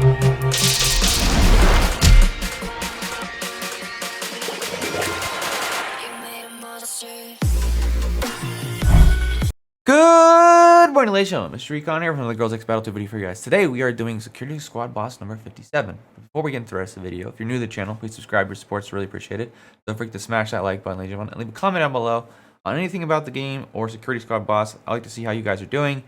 Good morning, ladies and gentlemen. MrRecon here from the Girls X Battle 2 video for you guys. Today we are doing Security Squad Boss number 57. Before we get into the rest of the video, if you're new to the channel, please subscribe. Your support's really appreciated. Don't forget to smash that like button, ladies and gentlemen, and leave a comment down below on anything about the game or Security Squad Boss. I like to see how you guys are doing.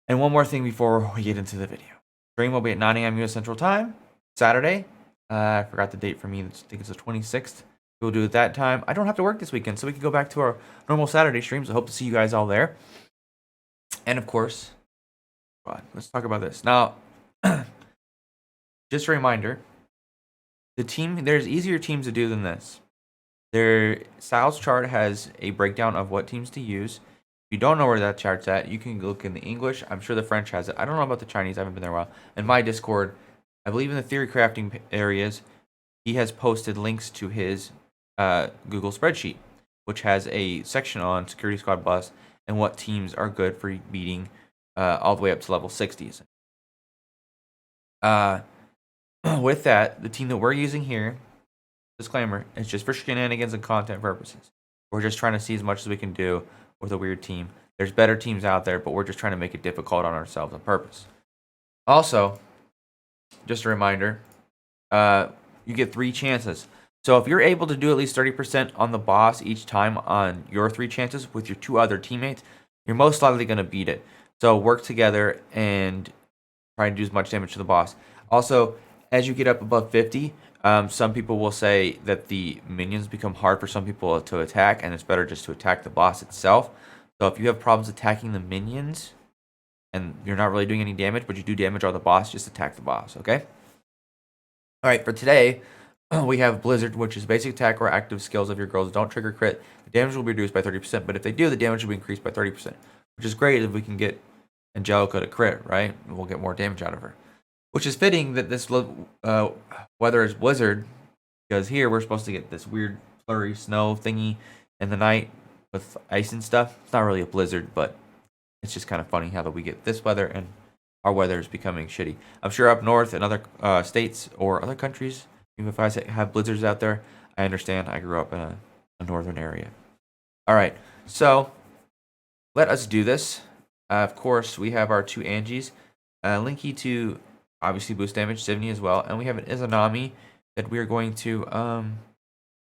And one more thing before we get into the video. Stream will be at 9 a.m. US Central Time, Saturday. I forgot the date for me. I think it's the 26th. We'll do it that time. I don't have to work this weekend, so we can go back to our normal Saturday streams. I hope to see you guys all there. And of course, let's talk about this. Now, just a reminder, there's easier teams to do than this. Their styles chart has a breakdown of what teams to use. If you don't know where that chart's at, you can look in the English. I'm sure the French has it. I don't know about the Chinese. I haven't been there in a while. In my Discord, I believe in the theory crafting areas, he has posted links to his Google spreadsheet, which has a section on Security Squad Boss and what teams are good for beating all the way up to level 60s. With that, the team that we're using here, disclaimer, is just for shenanigans and content purposes. We're just trying to see as much as we can do with a weird team. There's better teams out there, but we're just trying to make it difficult on ourselves on purpose. Also, just a reminder, you get 3 chances. So if you're able to do at least 30% on the boss each time on your 3 chances with your 2 other teammates, you're most likely going to beat it. So work together and try and do as much damage to the boss. Also, as you get up above 50, some people will say that the minions become hard for some people to attack, and it's better just to attack the boss itself. So if you have problems attacking the minions and you're not really doing any damage, but you do damage on the boss, just attack the boss, okay? All right, for today, we have Blizzard, which is basic attack or active skills of your girls don't trigger crit. The damage will be reduced by 30%, but if they do, the damage will be increased by 30%, which is great if we can get Angelica to crit, right? We'll get more damage out of her, which is fitting that this weather is Blizzard, because here we're supposed to get this weird flurry snow thingy in the night with ice and stuff. It's not really a blizzard, but it's just kind of funny how that we get this weather and our weather is becoming shitty. I'm sure up north in other states or other countries, even if I have blizzards out there, I understand. I grew up in a northern area. All right, so let us do this. Of course, we have our 2 Angies. Linky to obviously boost damage, Sivney as well. And we have an Izanami that we're going to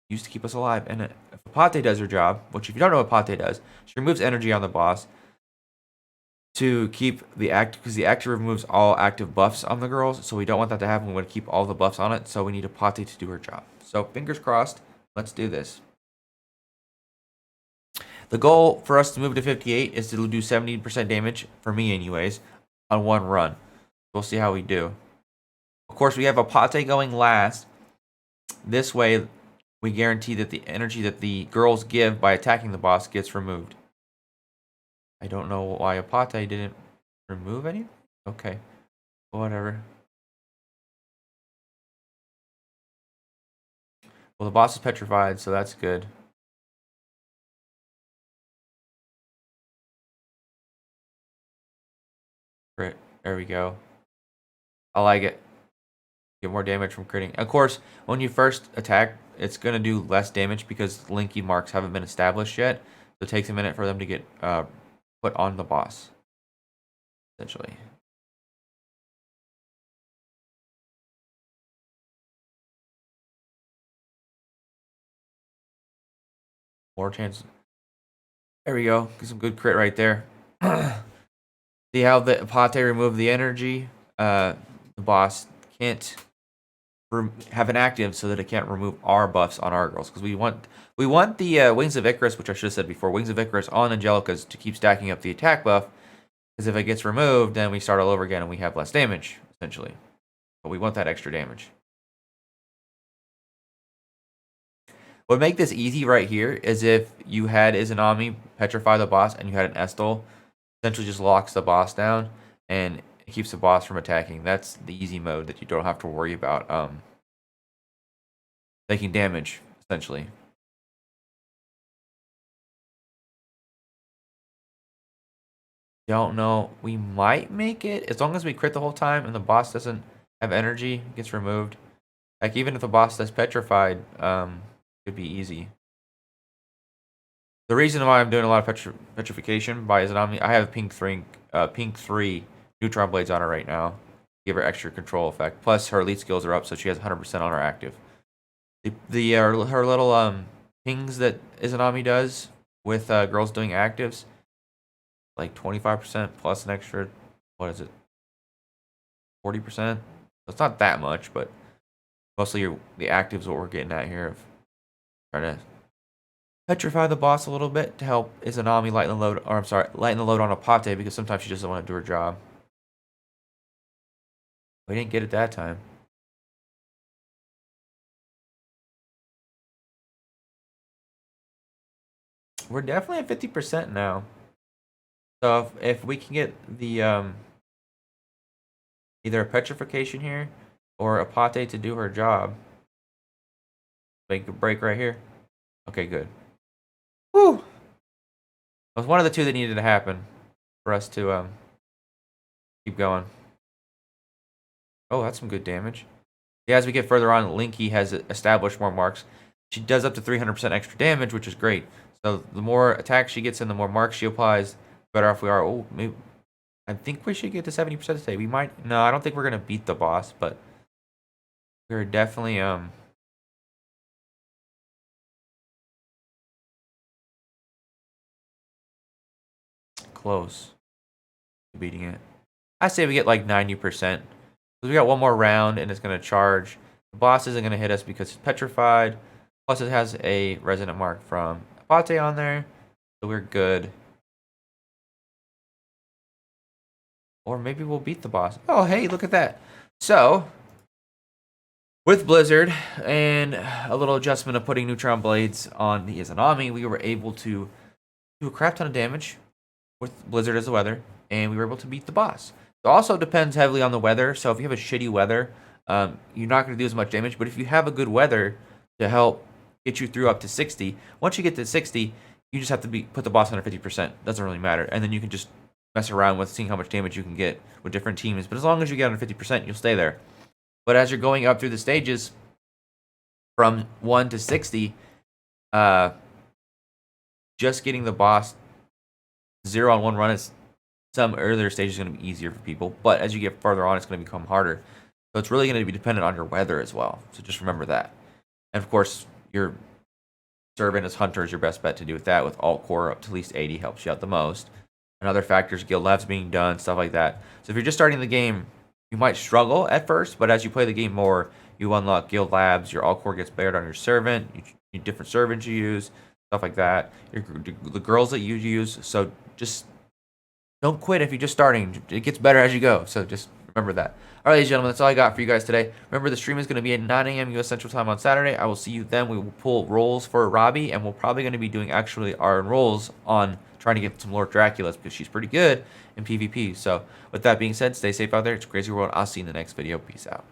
use to keep us alive. And if Apate does her job, which if you don't know what Apate does, she removes energy on the boss to keep the active, because the active removes all active buffs on the girls, so we don't want that to happen. We want to keep all the buffs on it, so we need a Apate to do her job. So fingers crossed, let's do this. The goal for us to move to 58 is to do 70% damage, for me anyways, on 1 run. We'll see how we do. Of course, we have Apate going last. This way, we guarantee that the energy that the girls give by attacking the boss gets removed. I don't know why Apate didn't remove any. Okay, whatever. Well, the boss is petrified, so that's good. Great, there we go. I like it. Get more damage from critting. Of course, when you first attack, it's going to do less damage because linky marks haven't been established yet. So it takes a minute for them to get put on the boss, essentially. More chance. There we go. Get some good crit right there. See how the Apate removed the energy? The boss can't have an active so that it can't remove our buffs on our girls, because we want the Wings of Icarus, which I should have said before, Wings of Icarus on Angelica's to keep stacking up the attack buff, because if it gets removed, then we start all over again and we have less damage, essentially. But we want that extra damage. What would make this easy right here is if you had Izanami petrify the boss and you had an Estel, essentially just locks the boss down and it keeps the boss from attacking. That's the easy mode that you don't have to worry about taking damage, essentially. Don't know. We might make it as long as we crit the whole time and the boss doesn't have energy, it gets removed. Like even if the boss does petrified, it'd be easy. The reason why I'm doing a lot of petrification by Izanami, I have pink 3 neutron blades on her right now. Give her extra control effect. Plus her elite skills are up, so she has 100% on her active. Her little pings that Izanami does with girls doing actives, like 25% plus an extra, what is it, 40%? It's not that much, but mostly the actives is what we're getting at here of trying to petrify the boss a little bit to help Izanami lighten the load on Apate, because sometimes she doesn't want to do her job. We didn't get it that time. We're definitely at 50% now. So if we can get the either a petrification here or Apate to do her job, make a break right here. Okay, good. Woo! It was one of the two that needed to happen for us to keep going. Oh, that's some good damage. Yeah, as we get further on, Linky has established more marks. She does up to 300% extra damage, which is great. So the more attacks she gets and the more marks she applies, the better off we are. Oh, maybe I think we should get to 70% today. We might. No, I don't think we're gonna beat the boss, but we're definitely close to beating it. I say we get like 90%. We got one more round and it's gonna charge. The boss isn't gonna hit us because it's petrified. Plus it has a resonant mark from Apate on there, so we're good. Or maybe we'll beat the boss. Oh, hey, look at that. So, with Blizzard and a little adjustment of putting neutron blades on the Izanami, we were able to do a crap ton of damage with Blizzard as the weather, and we were able to beat the boss. It also depends heavily on the weather, so if you have a shitty weather, you're not going to do as much damage, but if you have a good weather to help get you through up to 60, once you get to 60, you just have to put the boss under 50%. Doesn't really matter, and then you can just mess around with seeing how much damage you can get with different teams, but as long as you get under 50%, you'll stay there. But as you're going up through the stages from 1 to 60, just getting the boss 0 on one run is some earlier stages is going to be easier for people, but as you get further on, it's going to become harder. So it's really going to be dependent on your weather as well. So just remember that. And of course, your servant as hunter is your best bet to do with that. With alt core up to at least 80 helps you out the most. And other factors, guild labs being done, stuff like that. So if you're just starting the game, you might struggle at first, but as you play the game more, you unlock guild labs, your alt core gets bared on your servant, you need different servants you use, stuff like that. The girls that you use, so just don't quit if you're just starting. It gets better as you go, so just remember that. All right, ladies and gentlemen, that's all I got for you guys today. Remember, the stream is going to be at 9 a.m. U.S. Central Time on Saturday. I will see you then. We will pull rolls for Robbie, and we're probably going to be doing actually our rolls on trying to get some Lord Draculas because she's pretty good in PvP. So with that being said, stay safe out there. It's a crazy world. I'll see you in the next video. Peace out.